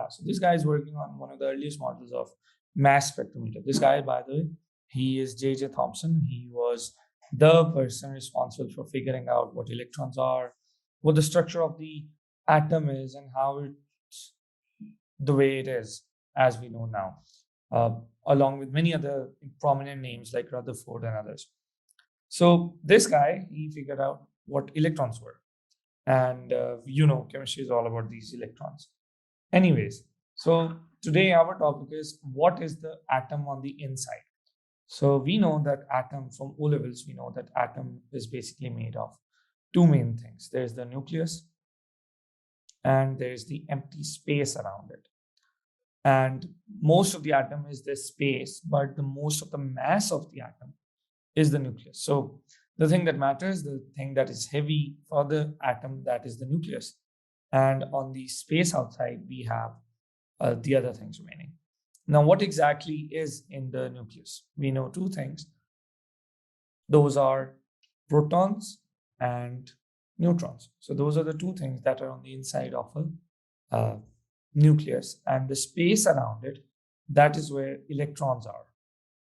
So this guy is working on one of the earliest models of mass spectrometer. This guy, by the way, he is J.J. Thomson. He was the person responsible for figuring out what electrons are, what the structure of the atom is, and how it's the way it is as we know now, along with many other prominent names like Rutherford and others. So this guy, he figured out what electrons were. And chemistry is all about these electrons. Anyways, so today our topic is what is the atom on the inside. So we know that atom from O levels, we know that atom is basically made of two main things. There's the nucleus and there's the empty space around it. And most of the atom is this space, but the most of the mass of the atom is the nucleus. So the thing that matters, the thing that is heavy for the atom, that is the nucleus. And on the space outside, we have the other things remaining. Now, what exactly is in the nucleus? We know two things. Those are protons and neutrons. So those are the two things that are on the inside of a nucleus, and the space around it, that is where electrons are.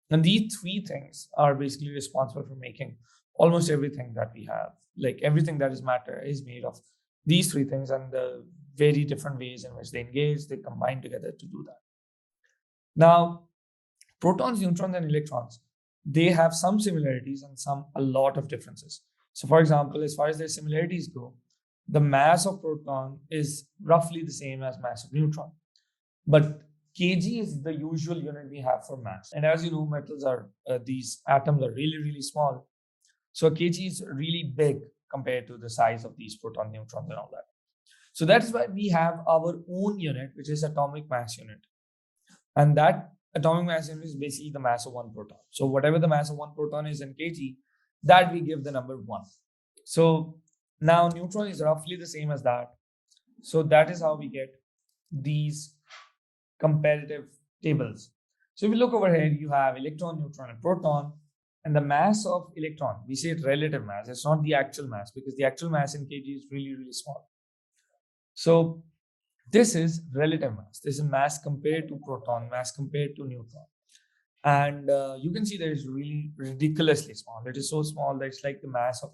And these three things are basically responsible for making almost everything that we have. Like everything that is matter is made of these three things, and the very different ways in which they engage, they combine together to do that. Now, protons, neutrons, and electrons, they have some similarities and a lot of differences. So for example, as far as their similarities go, the mass of proton is roughly the same as mass of neutron. But kg is the usual unit we have for mass. And as you know, metals are, these atoms are really, really small. So kg is really big compared to the size of these proton, neutrons, and all that. So that is why we have our own unit, which is atomic mass unit. And that atomic mass unit is basically the mass of one proton. So whatever the mass of one proton is in kg, that we give the number 1. So now neutron is roughly the same as that. So that is how we get these comparative tables. So if you look over here, you have electron, neutron, and proton. And the mass of electron, we say it's relative mass. It's not the actual mass, because the actual mass in kg is really, really small. So this is relative mass. This is mass compared to proton, mass compared to neutron. And you can see that it's really ridiculously small. It is so small that it's like the mass of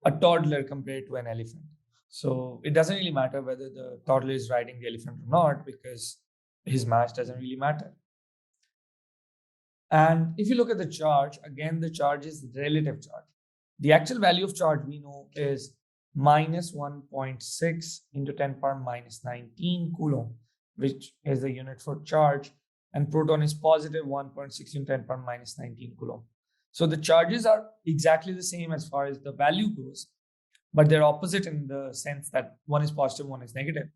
a toddler compared to an elephant. So it doesn't really matter whether the toddler is riding the elephant or not, because his mass doesn't really matter. And if you look at the charge, again, the charge is relative charge. The actual value of charge we know is minus 1.6 into 10 power minus 19 coulomb, which is the unit for charge. And proton is positive 1.6 into 10 power minus 19 coulomb. So the charges are exactly the same as far as the value goes, but they're opposite in the sense that one is positive, one is negative.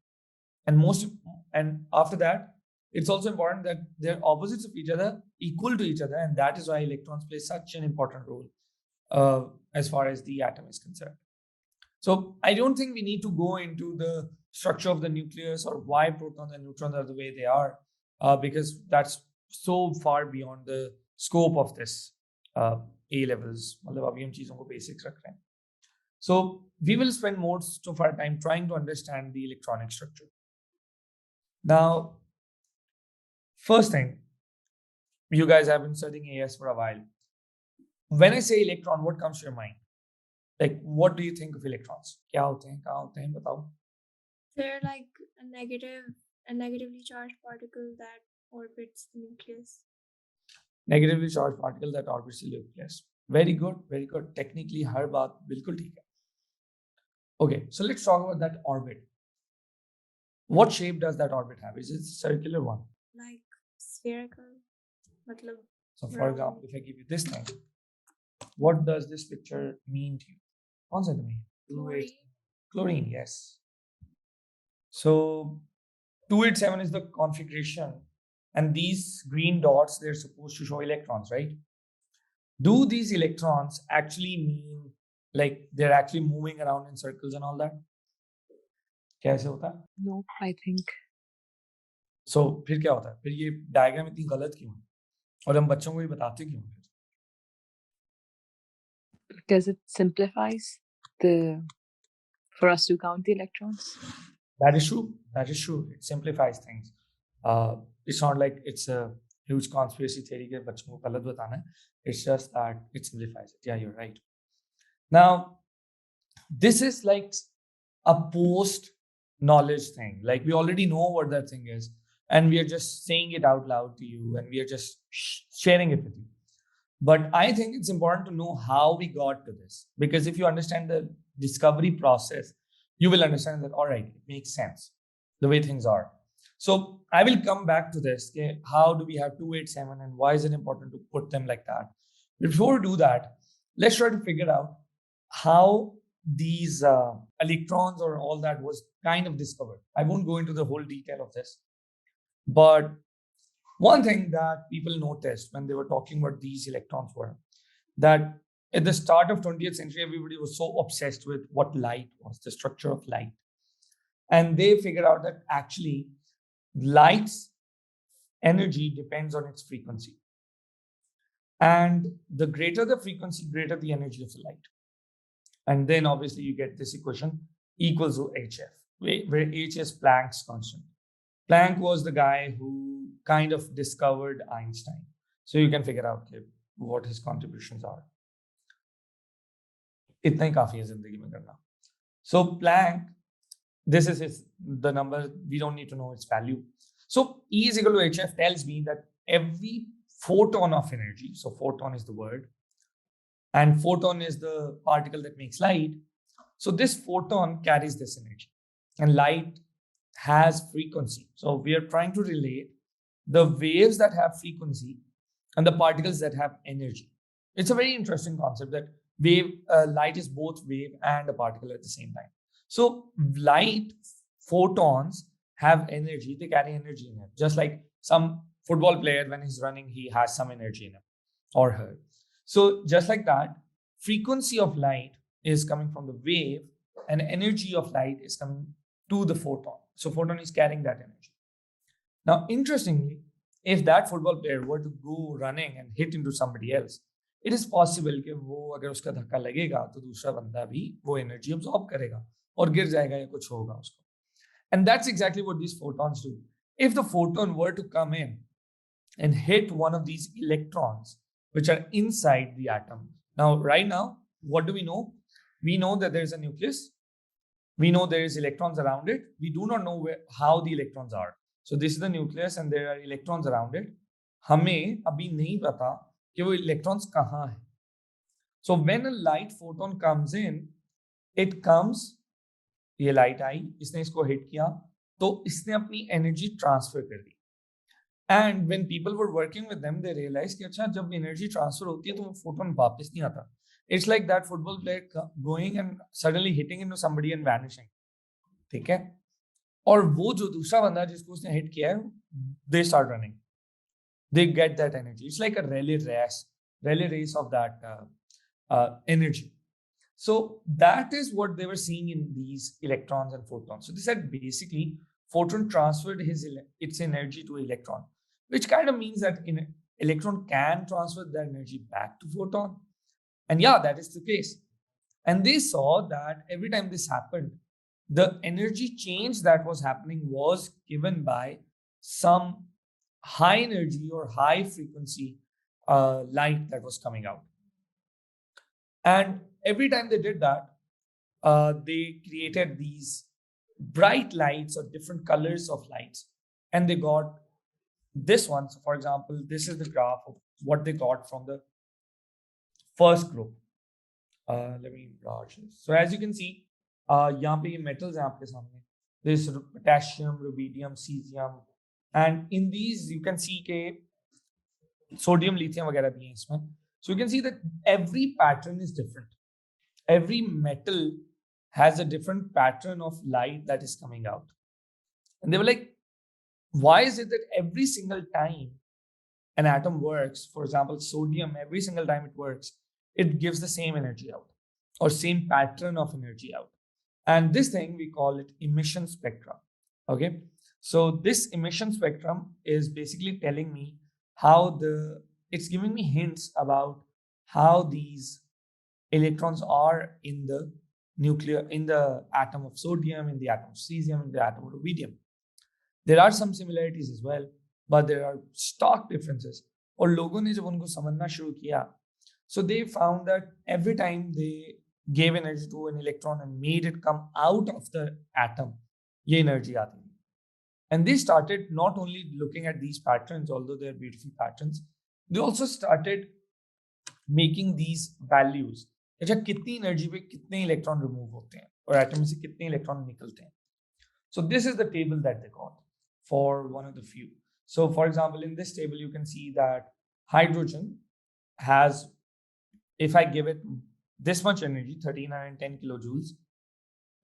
And after that, it's also important that they're opposites of each other, equal to each other, and that is why electrons play such an important role as far as the atom is concerned. So I don't think we need to go into the structure of the nucleus or why protons and neutrons are the way they are, because that's so far beyond the scope of this A levels. Basics. So we will spend most of our time trying to understand the electronic structure. Now, first thing, you guys have been studying AS for a while. When I say electron, what comes to your mind? Like, what do you think of electrons? Kya hote hain, kahan hote hain, batao. They're like a negatively charged particle that orbits the nucleus. Negatively charged particle that orbits the nucleus. Very good, very good. Technically, har baat bilkul theek hai. Okay, so let's talk about that orbit. What shape does that orbit have? Is it a circular one? Like spherical. So for example, if I give you this thing, what does this picture mean to you? Chlorine. Chlorine, yes. So 287 is the configuration, and these green dots, they're supposed to show electrons, right? Do these electrons actually mean like they're actually moving around in circles and all that? कैसे होता है? No, I think. So फिर क्या होता है? फिर ये diagram इतनी गलत क्यों है? और हम बच्चों को ये बताते क्यों हैं? Because it simplifies for us to count the electrons. That is true. That is true. It simplifies things. It's not like it's a huge conspiracy theory के बच्चों को गलत बताना है. It's just that it simplifies it. Yeah, you're right. Now, this is like a post knowledge thing. Like we already know what that thing is, and we are just saying it out loud to you, and we are just sharing it with you. But I think it's important to know how we got to this, because if you understand the discovery process, you will understand that, all right, it makes sense the way things are. So I will come back to this. Okay, how do we have 287 and why is it important to put them like that? Before we do that, let's try to figure out how these electrons or all that was kind of discovered. I won't go into the whole detail of this, but one thing that people noticed when they were talking about these electrons were that at the start of 20th century, everybody was so obsessed with what light was, the structure of light. And they figured out that actually light's energy depends on its frequency. And the greater the frequency, greater the energy of the light. And then obviously you get this equation equals to HF, where H is Planck's constant. Planck was the guy who kind of discovered Einstein. So you can figure out what his contributions are. इतना ही काफी है जिंदगी में करना. So Planck, this is the number, we don't need to know its value. So E is equal to HF tells me that every photon of energy, so photon is the word, and photon is the particle that makes light. So this photon carries this energy, and light has frequency. So we are trying to relate the waves that have frequency and the particles that have energy. It's a very interesting concept that light is both wave and a particle at the same time. So light photons have energy, they carry energy in it. Just like some football player, when he's running, he has some energy in him or her. So just like that, frequency of light is coming from the wave and energy of light is coming to the photon. So photon is carrying that energy. Now, interestingly, if that football player were to go running and hit into somebody else, it is possible कि वो अगर उसका धक्का लगेगा तो दूसरा बंदा भी वो एनर्जी अब्सॉर्ब करेगा और गिर जाएगा या कुछ होगा उसको. And that's exactly what these photons do. If the photon were to come in and hit one of these electrons which are inside the atom. Now, right now, what do we know? We know that there is a nucleus. We know there is electrons around it. We do not know how the electrons are. So this is the nucleus and there are electrons around it. हमें अभी नहीं पता कि वो electrons कहाँ हैं. So when a light photon comes in, it comes, ये light आई, इसने इसको hit किया, तो इसने अपनी energy transfer कर दी. And when people were working with them, they realized कि अच्छा जब energy transfer होती है तो वो photon वापस नहीं आता. It's like that football player going and suddenly hitting into somebody and vanishing. ठीक है? और वो जो दूसरा बंदा जिसको उसने hit किया है, they start running. They get that energy. It's like a relay race of that energy. So that is what they were seeing in these electrons and photons. So they said basically photon transferred its energy to electron, which kind of means that electron can transfer the energy back to photon. And yeah, that is the case. And they saw that every time this happened, the energy change that was happening was given by some high energy or high frequency light that was coming out. And every time they did that, they created these bright lights or different colors of lights. And they got this one. So for example, this is the graph of what they got from the first group. Let me enlarge this. So as you can see, यहाँ पे ये metals हैं आपके सामने. This potassium, rubidium, cesium, and in these you can see के sodium, lithium वगैरह भी हैं इसमें. So you can see that every pattern is different. Every metal has a different pattern of light that is coming out. And they were like, why is it that every single time an atom works, for example, sodium, every single time it works, it gives the same energy out or same pattern of energy out. And this thing, we call it emission spectra. Okay. So this emission spectrum is basically telling me how it's giving me hints about how these electrons are in the nuclear, in the atom of sodium, in the atom of cesium, in the atom of rubidium. There are some similarities as well, but there are stark differences. और लोगों ने जब उनको समझना शुरू किया, so they found that every time they gave energy to an electron and made it come out of the atom, ये energy आती थी. And they started not only looking at these patterns, although they're beautiful patterns, they also started making these values. अच्छा कितनी energy पे कितने electron remove होते हैं और एटम से कितने इलेक्ट्रॉन निकलते हैं. So this is the table that they got for one of the few. So for example, in this table, you can see that hydrogen has, if I give it this much energy, 1310 kilojoules,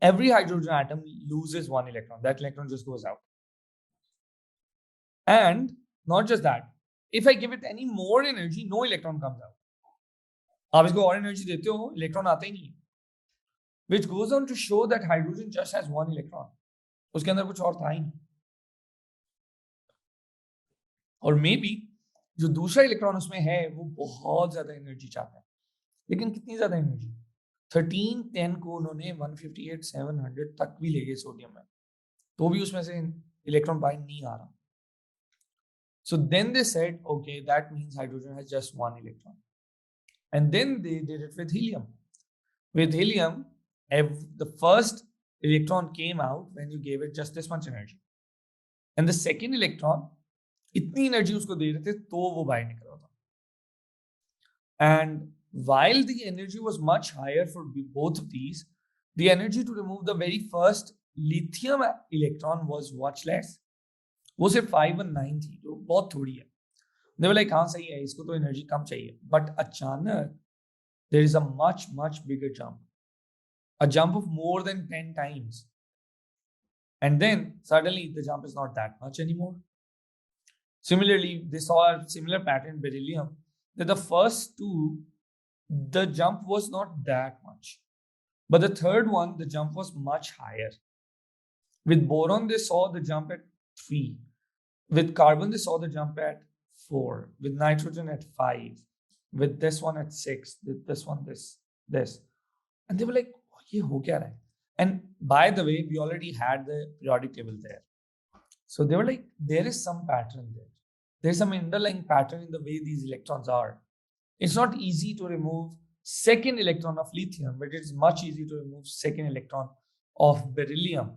every hydrogen atom loses one electron. That electron just goes out. And not just that, if I give it any more energy, no electron comes out. आप इसको और energy देते हो, electron आते ही नहीं. Which goes on to show that hydrogen just has one electron. उसके अंदर कुछ और था ही नहीं. और मे बी जो दूसरा इलेक्ट्रॉन उसमें है वो बहुत ज्यादा एनर्जी चाहता है. लेकिन कितनी ज्यादा एनर्जी? 1310 को उन्होंने 158 700 तक भी ले गए सोडियम में, तो भी उसमें से इलेक्ट्रॉन बाइंड नहीं आ रहा. So then they said, okay, that means hydrogen has just one electron. And then they did it with helium. With helium, the first electron came out when you gave it just this much energy. And the second electron, इतनी energy उसको दे रहे थे तो वो बाहर निकल रहा था. And while the energy was much higher for both of these, the energy to remove the very first lithium electron was much less. वो सिर्फ 519 थी, जो बहुत थोड़ी है. They were like, हाँ सही है, इसको तो एनर्जी कम चाहिए. But अचानक there is a much bigger jump, a jump of more than 10 times. And then suddenly the jump is not that much anymore. Similarly, they saw a similar pattern in beryllium, that the first two, the jump was not that much. But the third one, the jump was much higher. With boron, they saw the jump at 3. With carbon, they saw the jump at 4. With nitrogen at 5. With this one at 6. With this one, this. And they were like, ye ho kya raha hai? And by the way, we already had the periodic table there. So they were like, there is some pattern there. There's some underlying pattern in the way these electrons are. It's not easy to remove second electron of lithium, but it's much easier to remove second electron of beryllium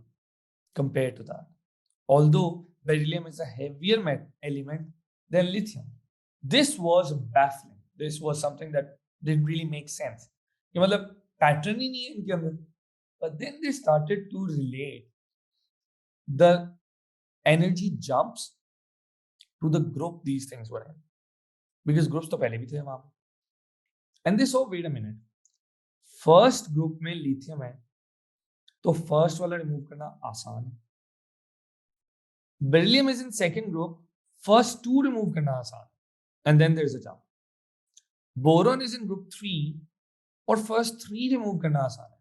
compared to that. Although beryllium is a heavier element than lithium. This was baffling. This was something that didn't really make sense. मतलब pattern ही नहीं है इनके अंदर. But then they started to relate the energy jumps to the group these things were in. Because groups तो पहले भी थे वहां पे. And they saw, wait a minute, first group में lithium है, तो first वाला remove करना आसान है. Beryllium is in second group, first two remove करना आसान, and then there is a jump. Boron is in group 3, और first 3 remove करना आसान है.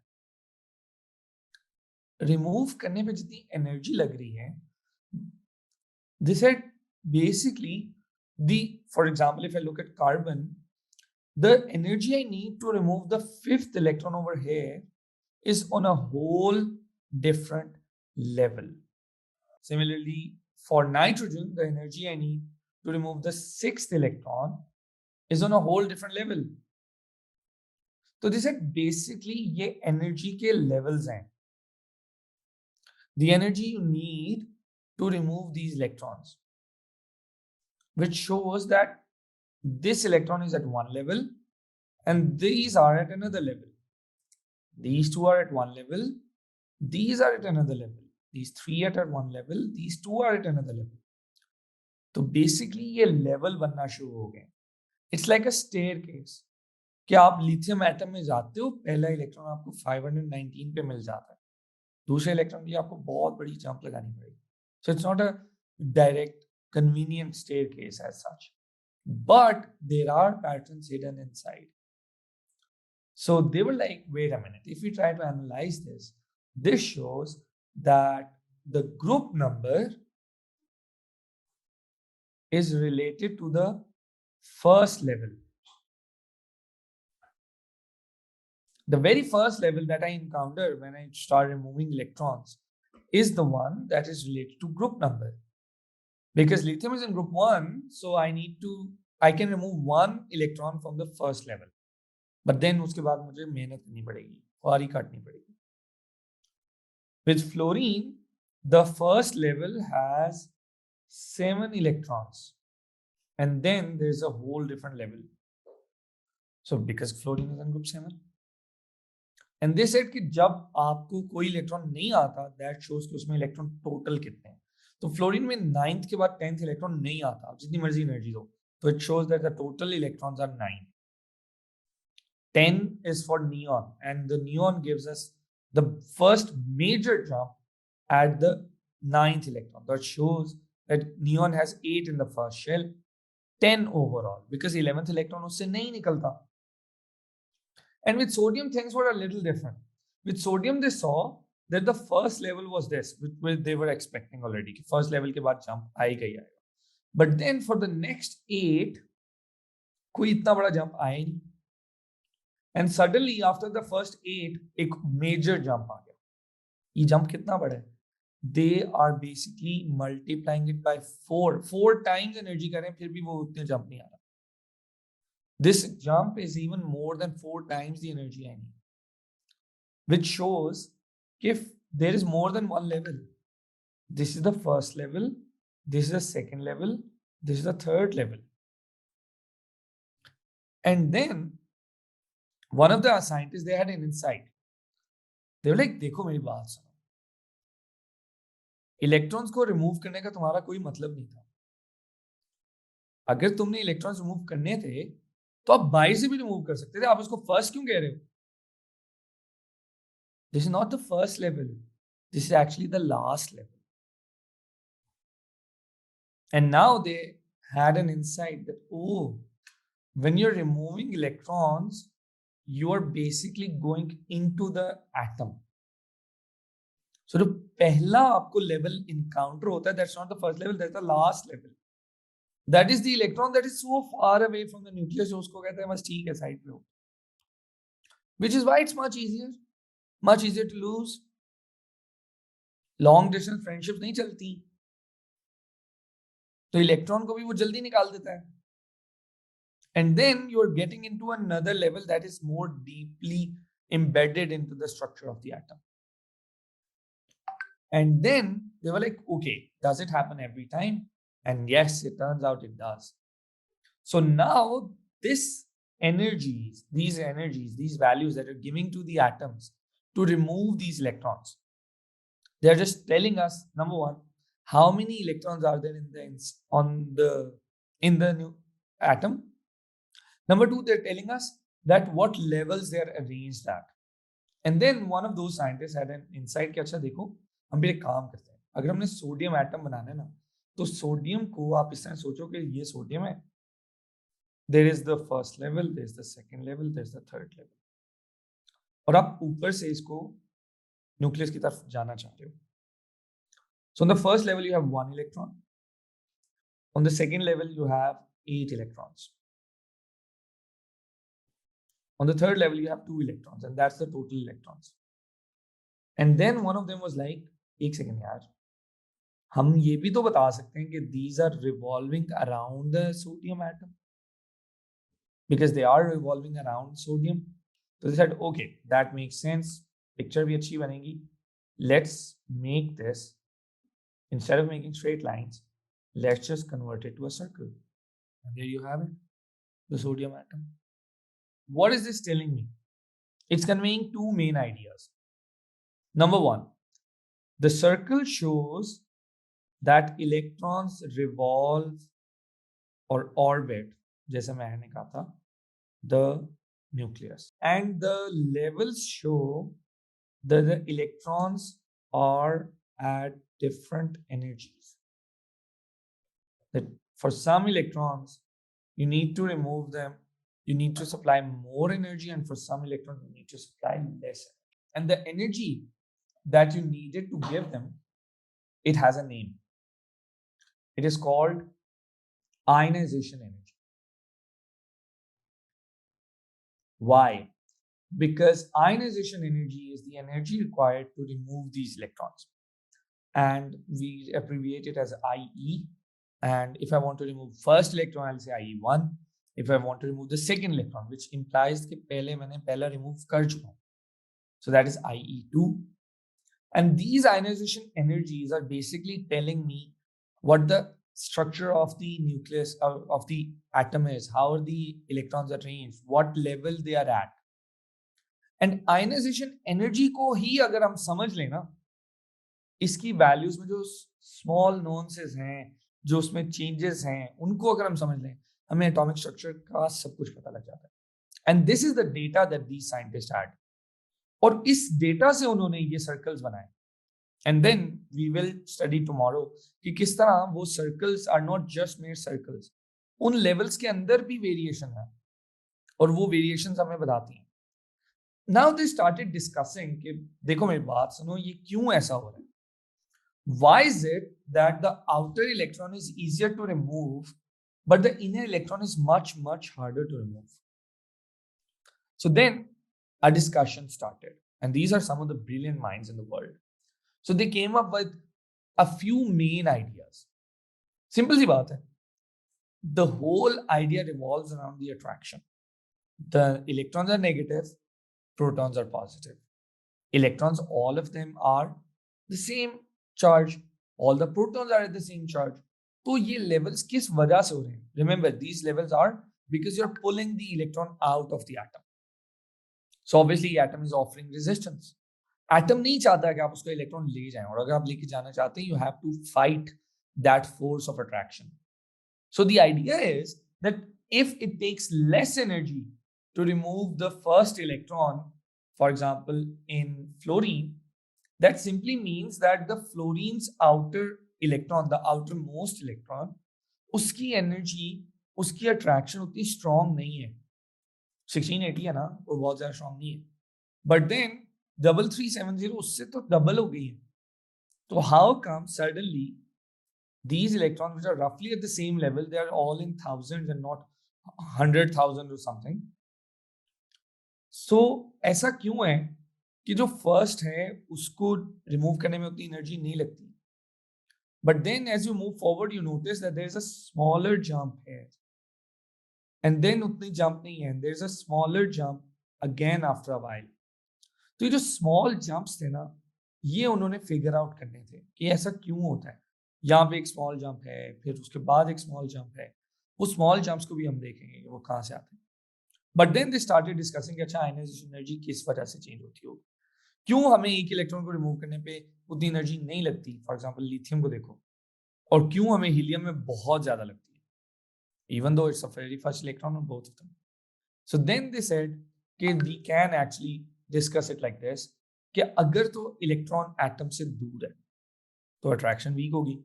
Remove करने पे जितनी energy लग रही है, they said basically for example, if I look at carbon, the energy I need to remove the 5th electron over here is on a whole different level. Similarly, for nitrogen, the energy I need to remove the 6th electron is on a whole different level. So they said basically ये energy के levels हैं. The energy you need to remove these electrons, which shows that this electron is at one level and these are at another level. These two are at one level, these are at another level, these three are at one level, these two are at another level. So basically ये level बनना शुरू हो गए. It's like a staircase. कि आप lithium atom में जाते हो, पहला इलेक्ट्रॉन आपको 519 पे मिल जाता है, दूसरे इलेक्ट्रॉन के लिए आपको बहुत बड़ी जंप लगानी पड़ेगी. So it's not a direct convenient staircase as such, but there are patterns hidden inside. So they were like, wait a minute, if we try to analyze this, this shows that the group number is related to the first level. The very first level that I encounter when I start removing electrons is the one that is related to group number. Because lithium is in group 1, so I can remove one electron from the first level. But then उसके बाद मुझे मेहनत करनी पड़ेगी, खुआरी काटनी पड़ेगी. With fluorine, the first level has 7 electrons. And then there's a whole different level. So because fluorine is in group 7. And they said कि जब आपको कोई इलेक्ट्रॉन नहीं आता, that shows कि उसमें इलेक्ट्रॉन टोटल कितने हैं. तो फ्लोरीन में 9th के बाद 10th इलेक्ट्रॉन नहीं आता, आप जितनी मर्जी एनर्जी दो. तो it shows that the total electrons are 9. 10 is for neon, and the neon gives us the first major jump at the 9th electron. That shows that neon has 8 in the first shell, 10 overall, because 11th electron उससे नहीं निकलता. And with sodium, things were a little different. With sodium, they saw that the first level was this, which they were expecting already. First level के बाद jump आएगा ही आएगा. But then for the next 8, कोई इतना बड़ा jump आया ही नहीं. And suddenly after the first 8, एक major jump आ गया. ये jump कितना बड़ा है? They are basically multiplying it by 4. 4 times energy करें फिर भी वो उतने jump नहीं आ रहा. This jump is even more than 4 times the energy I need, which shows if there is more than one level. This is the first level, this is the second level, this is the third level. And then one of the scientists, they had an insight. They were like, देखो मेरी बात सुनो, electrons को remove करने का तुम्हारा कोई मतलब नहीं था. अगर तुमने इलेक्ट्रॉन्स रिमूव करने थे तो आप बाहर से भी रिमूव कर सकते थे. आप उसको फर्स्ट क्यों कह रहे हो? This is not the first level. This is actually the last level. And now they had an insight that, oh, when you're removing electrons, you are basically going into the atom. So the पहला आपको level encounter होता है, that's not the first level, that's the last level. That is the electron that is so far away from the nucleus, जो उसको कहते हैं बस ठीक है साइड पे हो. Which is why it's much easier to lose. Long distance friendships नहीं चलती, तो इलेक्ट्रॉन को भी वो जल्दी निकाल देता है. And then you're getting into another level that is more deeply embedded into the structure of the atom. And then they were like, okay, does it happen every time? And yes, it turns out it does. So now these energies, these values that are giving to the atoms to remove these electrons, they're just telling us, number one, how many electrons are there in the new atom. Number two, they're telling us that what levels they're arranged at. And then one of those scientists had an insight कि अच्छा देखो, हम भी एक काम करते हैं. अगर हमने सोडियम एटम बनाना है ना, तो सोडियम को आप इस तरह सोचो कि ये सोडियम है. There is the first level, there's the second level, there's the third level. और आप ऊपर से इसको न्यूक्लियस की तरफ जाना चाह रहे हो. So on the first level, you have 1 electron. On the second level, you have 8 electrons. On the third level, you have 2 electrons, and that's the total electrons. And then one of them was like, एक second यार, हम ये भी तो बता सकते हैं कि these are revolving around the sodium atom, because they are revolving around sodium. So they said, okay, that makes sense. Picture भी अच्छी बनेगी. Let's make this, instead of making straight lines, let's just convert it to a circle. And there you have it, the sodium atom. What is this telling me? It's conveying two main ideas. Number one, the circle shows that electrons revolve or orbit, जैसे मैंने कहा था, the nucleus. And the levels show that the electrons are at different energies. That for some electrons, you need to remove them, you need to supply more energy, and for some electrons, you need to supply less. And the energy that you needed to give them, it has a name. It is called ionization energy. Why? Because ionization energy is the energy required to remove these electrons. and we abbreviate it as IE. And if I want to remove first electron, I'll say IE1. If I want to remove the second electron, which implies कि पहले मैंने पहला remove कर चुका हूँ, so that is IE2. And these ionization energies are basically telling me what the structure of the nucleus of the atom is, how the electrons are arranged, what level they are at. And ionization energy को ही अगर हम समझ लें ना, इसकी values में जो small नोन्सेस हैं, जो उसमें चेंजेस हैं, उनको अगर हम समझ लें, हमें एटॉमिक स्ट्रक्चर का सब कुछ पता लग जाता है. And this is the data that these scientist had. और इस डेटा से उन्होंने ये सर्कल्स बनाए. And then we will study tomorrow कि किस तरह वो circles are not just mere circles, उन लेवल्स के अंदर भी वेरिएशन है और वो वेरिएशंस हमें बताती हैं. नाउ दे स्टार्टेड डिस्कसिंग कि देखो मेरी बात सुनो, ये क्यों ऐसा हो रहा है. Why is it that the outer electron is easier to remove, but the inner electron is much, much harder to remove? So then a discussion started, and these are some of the brilliant minds in the world. So they came up with a few main ideas. Simple सी बात है. The whole idea revolves around the attraction. The electrons are negative, protons are positive. Electrons, all of them are the same charge. All the protons are at the same charge. तो ये levels किस वजह से हो रहे हैं? Remember, these levels are because you're pulling the electron out of the atom. So obviously atom is offering resistance. Atom नहीं चाहता है कि आप उसका इलेक्ट्रॉन ले जाएं, और अगर आप लेके जाना चाहते हैं, you have to fight that force of attraction. So the idea is that if it takes less energy to remove the first electron, for example in fluorine, that simply means that the fluorine's outer electron, the outermost electron, उसकी energy, उसकी attraction उतनी strong नहीं है. 1680 है ना, वो बहुत ज़्यादा strong नहीं है. But then 3370 उससे तो double हो गई है. तो how come suddenly these electrons, which are roughly at the same level, they are all in thousands and not 100,000 or something? So ऐसा क्यों है कि जो फर्स्ट है उसको रिमूव करने में उतनी एनर्जी नहीं लगती, but then as you move forward you notice that there is a smaller jump here, and then उतनी जंप नहीं है, there is a smaller jump again after a while. तो ये जो स्मॉल जंप्स थे ना, ये उन्होंने फिगर आउट करने थे कि ऐसा क्यों होता है. यहाँ पे एक स्मॉल जंप है, फिर उसके बाद एक स्मॉल जंप है. वो स्मॉल जंप्स को भी हम देखेंगे कि वो कहाँ से आते हैं. But then they started discussing, अच्छा आयनाइजेशन एनर्जी किस वजह से चेंज होती होगी, क्यों हमें एक इलेक्ट्रॉन को रिमूव करने पे उतनी एनर्जी नहीं लगती. फॉर एग्जांपल लिथियम को देखो, और क्यों हमें हीलियम में बहुत ज्यादा लगती है, even though it's a very first electron on both of them. So then they said कि we can actually discuss it like this, कि अगर तो इलेक्ट्रॉन एटम से दूर है तो अट्रैक्शन वीक होगी,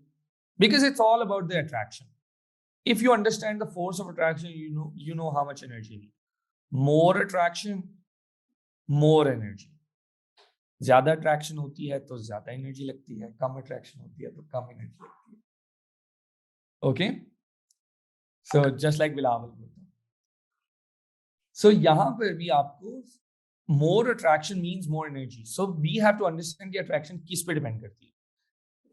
because it's all about the attraction. If you understand the force of attraction, you know how much energy you need. More attraction, more energy. ज्यादा attraction होती है तो ज्यादा एनर्जी लगती है, कम अट्रैक्शन होती है तो कम एनर्जी लगती है. Okay, so just like Bilawal बोलता. सो यहां पर भी आपको more attraction means more energy. So we have to understand कि अट्रैक्शन किस पे डिपेंड करती है.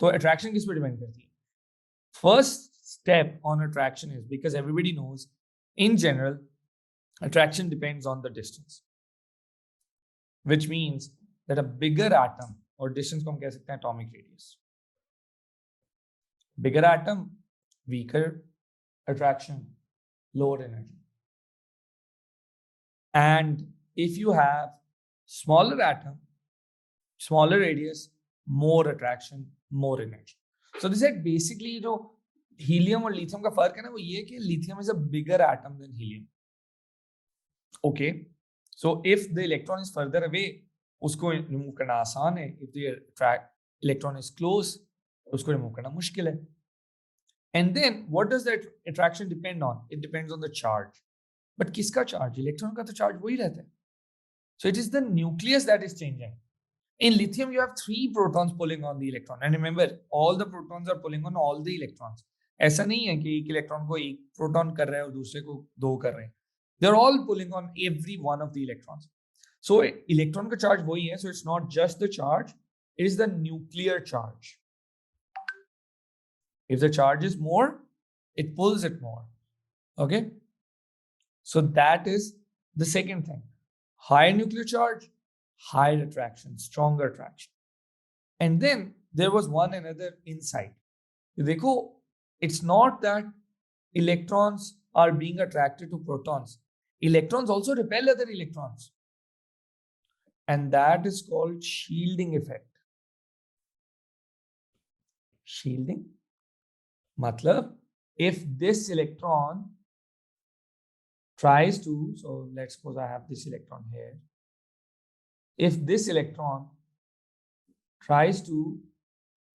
तो अट्रैक्शन किस पे डिपेंड करती है? First step on attraction is, because everybody knows in general attraction depends on the distance, which means that a bigger atom, or distance को हम कह सकते हैं atomic radius, bigger atom, weaker attraction, lower energy. And if you have smaller atom, smaller radius, more attraction, more energy. So this is basically जो helium और lithium का फर्क है ना, वो ये कि lithium is a bigger atom than helium. Okay, so if the electron is further away, उसको रिमूव करना आसान है. if the electron is close, उसको रिमूव करना मुश्किल है. and then what does that attraction depend on? It depends on the charge. but किसका charge? Electron का तो charge वही रहता है. so it is the nucleus that is changing. in lithium you have 3 protons pulling on the electron, and remember all the protons are pulling on all the electrons. ऐसा नहीं है कि एक इलेक्ट्रॉन को एक प्रोटॉन कर रहा है और दूसरे को 2 कर रहे हैं. They're all pulling on every one of the electrons. So electron का charge वही है. So it's not just the charge, it is the nuclear charge. If the charge is more, it pulls it more. Okay? So that is the second thing. Higher nuclear charge, higher attraction, stronger attraction. And then there was one another insight. Dekho, it's not that electrons are being attracted to protons. Electrons also repel other electrons. And that is called shielding effect. Shielding. Matlab, if this electron tries to, so let's suppose I have this electron here. If this electron tries to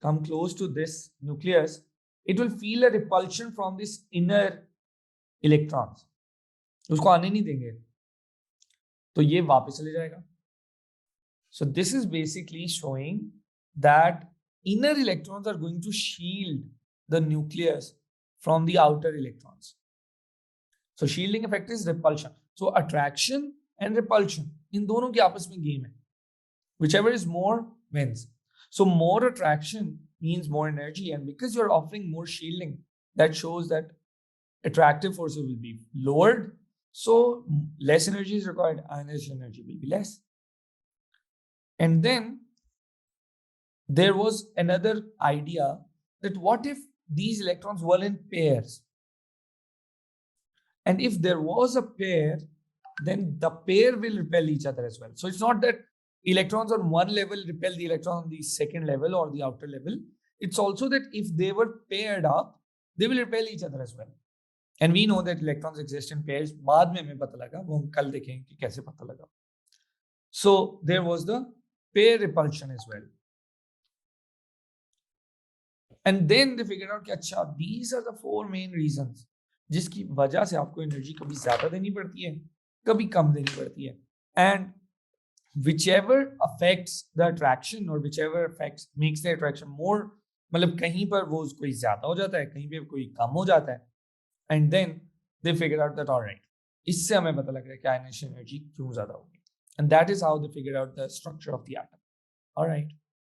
come close to this nucleus, it will feel a repulsion from this inner electrons. उसको आने नहीं देंगे, तो ये वापस चले जाएगा. So this is basically showing that inner electrons are going to shield the nucleus from the outer electrons. So shielding effect is repulsion. So attraction and repulsion, in दोनों की आपस में game है. Whichever is more wins. So more attraction means more energy, and because you're offering more shielding, that shows that attractive forces will be lowered. So less energy is required, ionization energy will be less. And then there was another idea that what if these electrons were in pairs? And if there was a pair, then the pair will repel each other as well. So it's not that electrons on one level repel the electron on the second level or the outer level. It's also that if they were paired up, they will repel each other as well. And we know that electrons exist in pairs. बाद में हमें पता लगा, वो हम कल देखेंगे कि कैसे पता लगा. So there was the pair repulsion as well. And then they figured out कि अच्छा, these are the four main reasons जिसकी वजह से आपको एनर्जी कभी ज्यादा देनी पड़ती है, कभी कम देनी पड़ती है. And whichever affects the attraction or whichever affects makes the attraction more, मतलब कहीं पर वो कोई ज्यादा हो जाता है, कहीं पे कोई कम हो जाता है. And then they figured out that all right, इससे हमें पता लग रहा है कि ionization energy क्यों ज्यादा होगी. And that is how they figured out the structure of the atom. All right.